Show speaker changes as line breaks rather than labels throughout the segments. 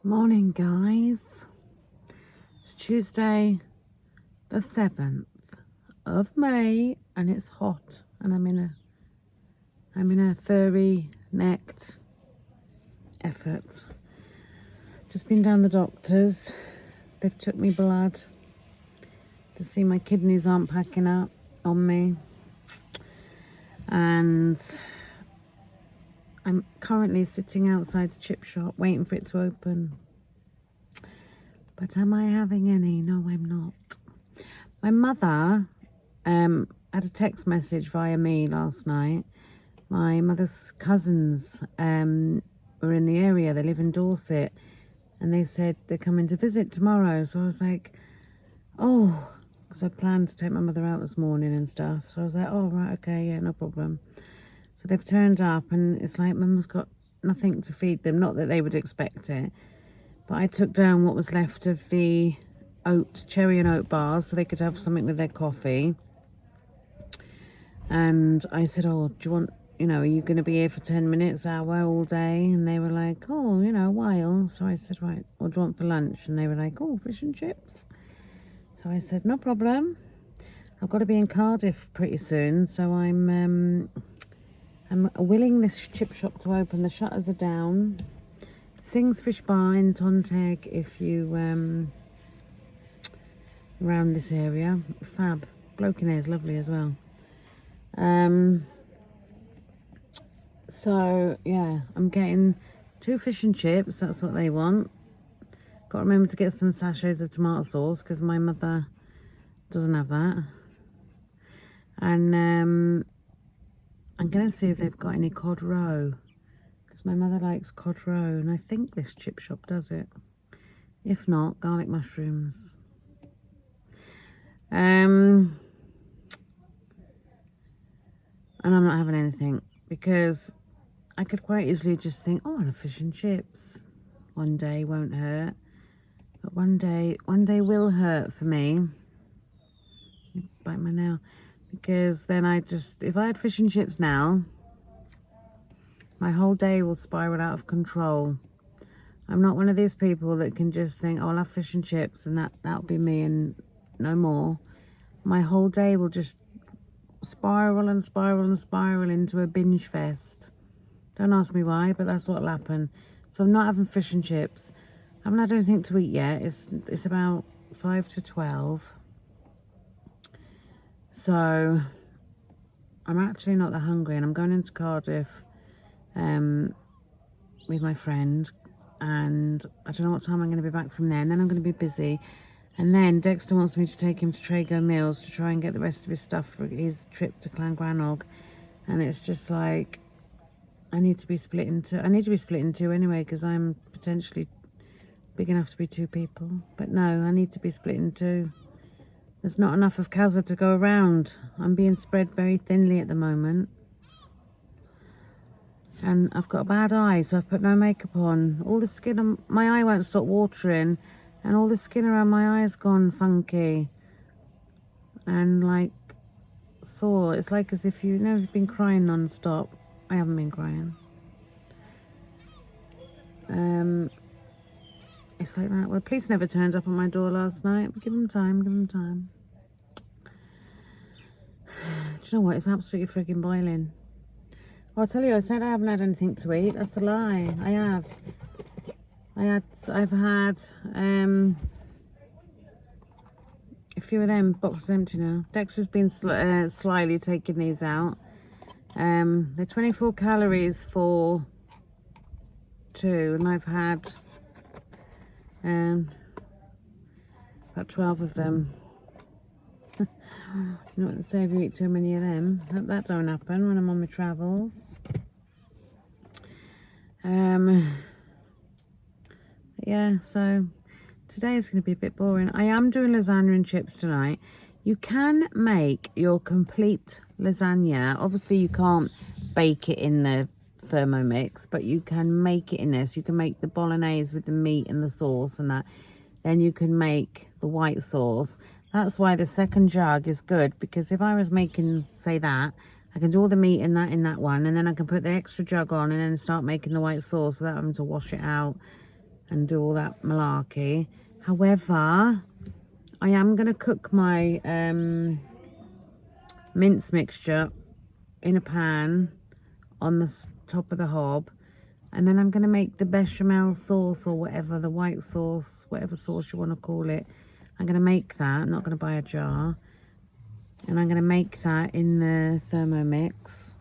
Morning, guys. It's Tuesday, the 7th of May, and it's hot. And I'm in a furry necked effort. Just been down the doctor's. They've took me blood to see my kidneys aren't packing up on me, and I'm currently sitting outside the chip shop waiting for it to open. But am I having any? No, I'm not. My mother had a text message via me last night. My mother's cousins were in the area. They live in Dorset. And they said they're coming to visit tomorrow. So I was like, oh, because I'd planned to take my mother out this morning and stuff. So I was like, oh, right, okay, yeah, no problem. So they've turned up, and it's like Mum's got nothing to feed them. Not that they would expect it. But I took down what was left of the cherry and oat bars so they could have something with their coffee. And I said, oh, do you want, are you going to be here for 10 minutes, hour, all day? And they were like, oh, a while. So I said, right, what do you want for lunch? And they were like, oh, fish and chips. So I said, no problem. I've got to be in Cardiff pretty soon. So I'm willing this chip shop to open. The shutters are down. Sings Fish Bar in Tonteg if you around this area. Fab. Bloke in there is lovely as well. So yeah, I'm getting 2 fish and chips. That's what they want. Got to remember to get some sachets of tomato sauce because my mother doesn't have that. And I'm gonna see if they've got any cod roe because my mother likes cod roe, and I think this chip shop does it. If not, garlic mushrooms. And I'm not having anything because I could quite easily just think, oh, I'll have fish and chips. One day won't hurt. But one day will hurt for me. Bite my nail. Because then if I had fish and chips now, my whole day will spiral out of control. I'm not one of these people that can just think, oh, I'll have fish and chips and that'll be me and no more. My whole day will just spiral and spiral and spiral into a binge fest. Don't ask me why, but that's what'll happen. So I'm not having fish and chips. I haven't had anything to eat yet. It's about 5 to 12. So I'm actually not that hungry, and I'm going into Cardiff with my friend, and I don't know what time I'm going to be back from there, and then I'm going to be busy. And then Dexter wants me to take him to Trago Mills to try and get the rest of his stuff for his trip to Llangrannog. And it's just like, I need to be split in two anyway, because I'm potentially big enough to be 2 people. But no, I need to be split in 2. There's not enough of Kaza to go around. I'm being spread very thinly at the moment. And I've got a bad eye, so I've put no makeup on. All the skin on my eye won't stop watering. And all the skin around my eye has gone funky. And like sore. It's like as if you've been crying non-stop. I haven't been crying. It's like that. Well, police never turned up on my door last night. Give them time. Do you know what? It's absolutely frigging boiling. I'll tell you, I said I haven't had anything to eat. That's a lie. I have. I've had a few of them. Boxes empty now. Dexter's been slyly taking these out. They're 24 calories for 2, and I've had about 12 of them. You know what they say, if you eat too many of them. Hope that don't happen when I'm on my travels. Yeah, so today is going to be a bit boring. I am doing lasagna and chips tonight. You can make your complete lasagna. Obviously, you can't bake it in the Thermomix, but you can make it in this. You can make the bolognese with the meat and the sauce and that. Then you can make the white sauce. That's why the second jug is good, because if I was making, say that, I can do all the meat in that one, and then I can put the extra jug on and then start making the white sauce without having to wash it out and do all that malarkey. However, I am going to cook my mince mixture in a pan on the top of the hob, and then I'm going to make the bechamel sauce, or whatever, the white sauce, whatever sauce you want to call it. I'm going to make that. I'm not going to buy a jar, and I'm going to make that in the Thermomix,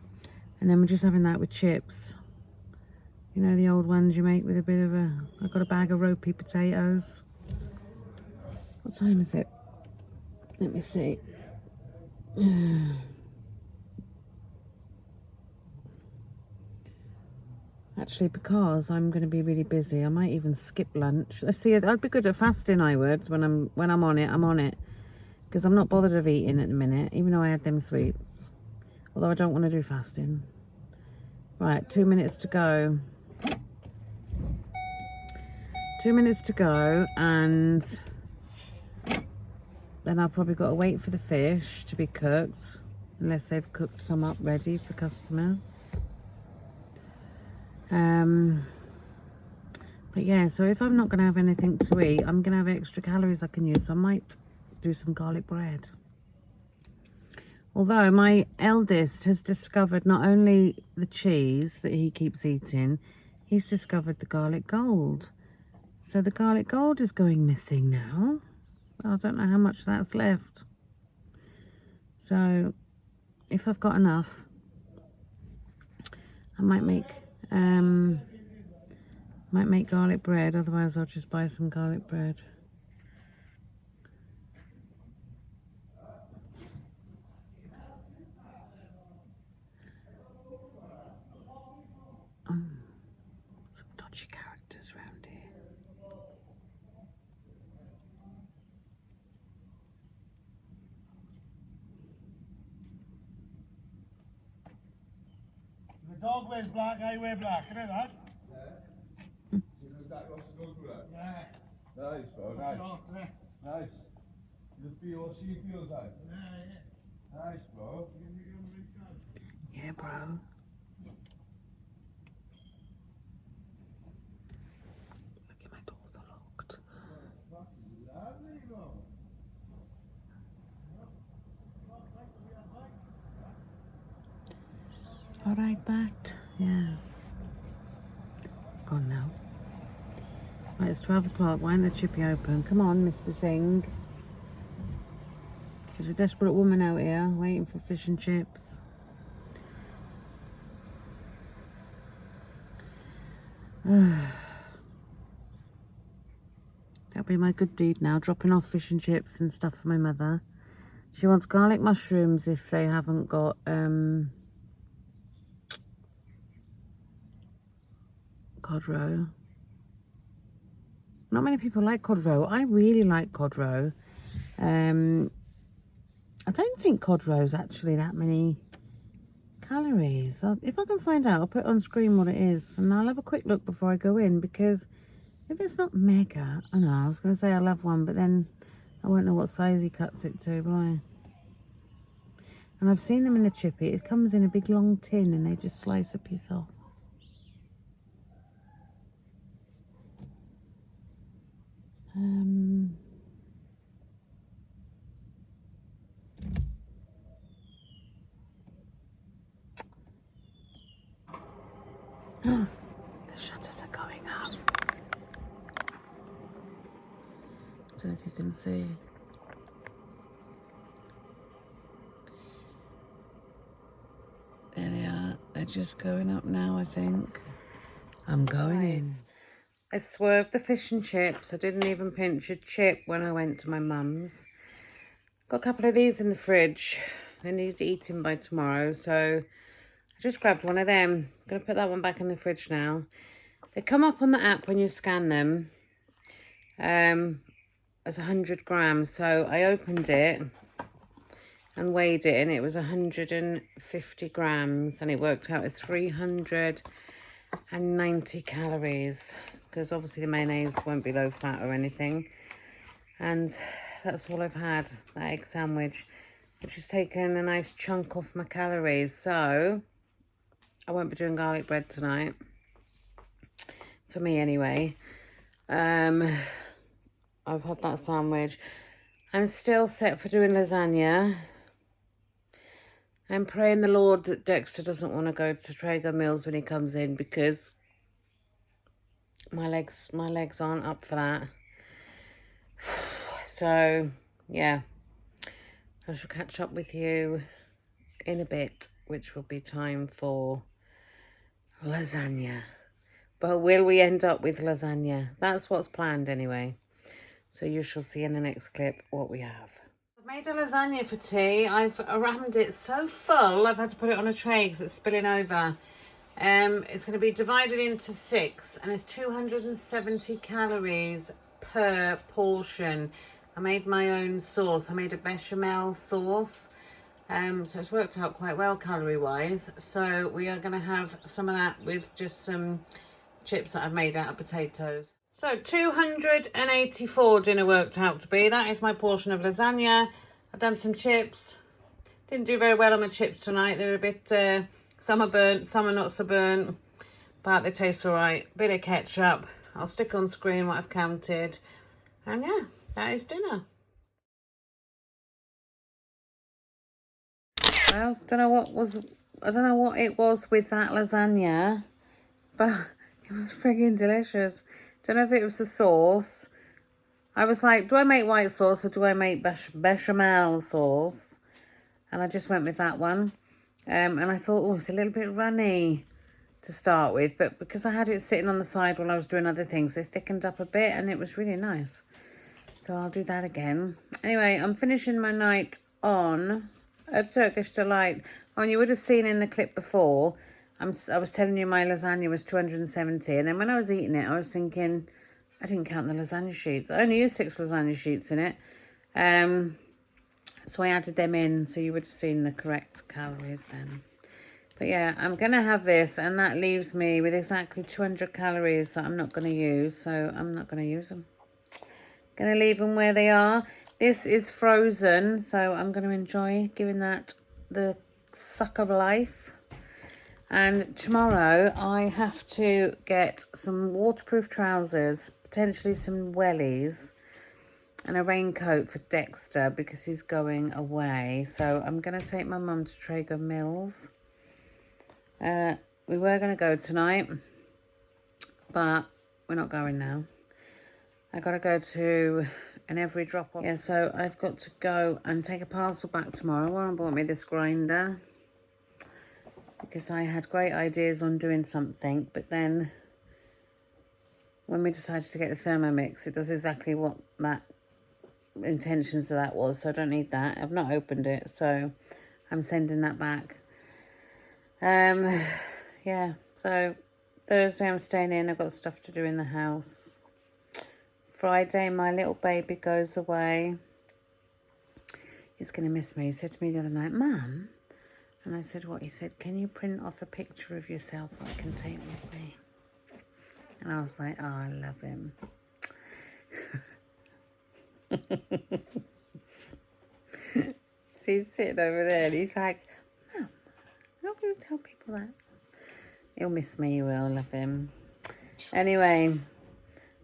and then we're just having that with chips. You know, the old ones you make with a bit of a... I've got a bag of ropey potatoes. What time is it? Let me see. Actually, because I'm going to be really busy, I might even skip lunch. Let's see. I'd be good at fasting. I would when I'm on it. I'm on it because I'm not bothered of eating at the minute, even though I had them sweets. Although I don't want to do fasting. Right, 2 minutes to go. 2 minutes to go, and then I've probably got to wait for the fish to be cooked, unless they've cooked some up ready for customers. But yeah, so if I'm not going to have anything to eat, I'm going to have extra calories I can use. So I might do some garlic bread. Although my eldest has discovered not only the cheese that he keeps eating, he's discovered the garlic gold. So the garlic gold is going missing now. I don't know how much that's left. So if I've got enough, I might make garlic bread. Otherwise I'll just buy some garlic bread. Some dodgy characters around here.
The dog wears black, I wear black, isn't it, lad?
Yeah. Yeah. Nice, bro, nice. Nice. You feel what she feels like? Yeah. Nice, bro.
Yeah, bro. Look at my doors are locked.
Lovely, bro.
All right, Bat. Yeah. Gone now. Right, it's 12 o'clock. Why isn't the chippy open? Come on, Mr. Singh. There's a desperate woman out here waiting for fish and chips. That'll be my good deed now, dropping off fish and chips and stuff for my mother. She wants garlic mushrooms if they haven't got cod roe. Not many people like cod roe. I really like cod roe. I don't think cod roe is actually that many calories. If I can find out, I'll put on screen what it is, and I'll have a quick look before I go in, because if it's not mega, I know, I was going to say I'll have one, but then I won't know what size he cuts it to, will I? And I've seen them in the chippy. It comes in a big long tin and they just slice a piece off. The shutters are going up. I don't know if you can see. There they are. They're just going up now, I think. I'm going in. I swerved the fish and chips. I didn't even pinch a chip when I went to my mum's. Got a couple of these in the fridge. They need eating by tomorrow, so I just grabbed one of them. I'm going to put that one back in the fridge now. They come up on the app when you scan them as 100 grams. So I opened it and weighed it, and it was 150 grams, and it worked out at 390 calories, because obviously the mayonnaise won't be low fat or anything. And that's all I've had, that egg sandwich, which has taken a nice chunk off my calories. So I won't be doing garlic bread tonight, for me anyway. I've had that sandwich. I'm still set for doing lasagna. I'm praying the Lord that Dexter doesn't want to go to Traeger Mills when he comes in, because my legs aren't up for that. So, yeah. I shall catch up with you in a bit, which will be time for lasagna. But will we end up with lasagna? That's what's planned anyway. So you shall see in the next clip what we have. I've made a lasagna for tea. I've rammed it so full, I've had to put it on a tray because it's spilling over. It's going to be divided into 6 and it's 270 calories per portion. I made my own sauce. I made a bechamel sauce. So it's worked out quite well calorie wise. So we are going to have some of that with just some chips that I've made out of potatoes. So 284 dinner worked out to be. That is my portion of lasagna. I've done some chips. Didn't do very well on my chips tonight. They're a bit, some are burnt, some are not so burnt, but they taste all right. Bit of ketchup. I'll stick on screen what I've counted. And yeah, that is dinner. Well, I don't know what it was with that lasagna, but it was friggin' delicious. Don't know if it was the sauce. I was like, do I make white sauce or do I make bechamel sauce? And I just went with that one. And I thought, oh, it's a little bit runny to start with. But because I had it sitting on the side while I was doing other things, it thickened up a bit and it was really nice. So I'll do that again. Anyway, I'm finishing my night on a Turkish Delight. Oh, and you would have seen in the clip before, I was telling you my lasagna was 270. And then when I was eating it, I was thinking, I didn't count the lasagna sheets. I only used 6 lasagna sheets in it. So I added them in, so you would have seen the correct calories then. But yeah, I'm going to have this, and that leaves me with exactly 200 calories that I'm not going to use. So I'm not going to use them. Going to leave them where they are. This is frozen, so I'm going to enjoy giving that the suck of life. And tomorrow I have to get some waterproof trousers, potentially some wellies, and a raincoat for Dexter because he's going away. So I'm going to take my mum to Traeger Mills. We were going to go tonight, but we're not going now. I got to go to an every drop off. Yeah, so I've got to go and take a parcel back tomorrow. Warren bought me this grinder because I had great ideas on doing something, but then when we decided to get the Thermomix, it does exactly what that intentions of that was, so I don't need that. I've not opened it, so I'm sending that back. Yeah, so Thursday I'm staying in. I've got stuff to do in the house. Friday my little baby goes away. He's going to miss me. He said to me the other night, Mum, and I said, what? He said, can you print off a picture of yourself that I can take with me? And I was like, oh, I love him. He's sitting over there and he's like, Mum, I'm not going to tell people that. He'll miss me, he will, love him. Anyway,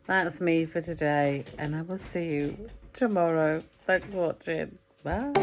that's me for today, and I will see you tomorrow. Thanks for watching. Bye.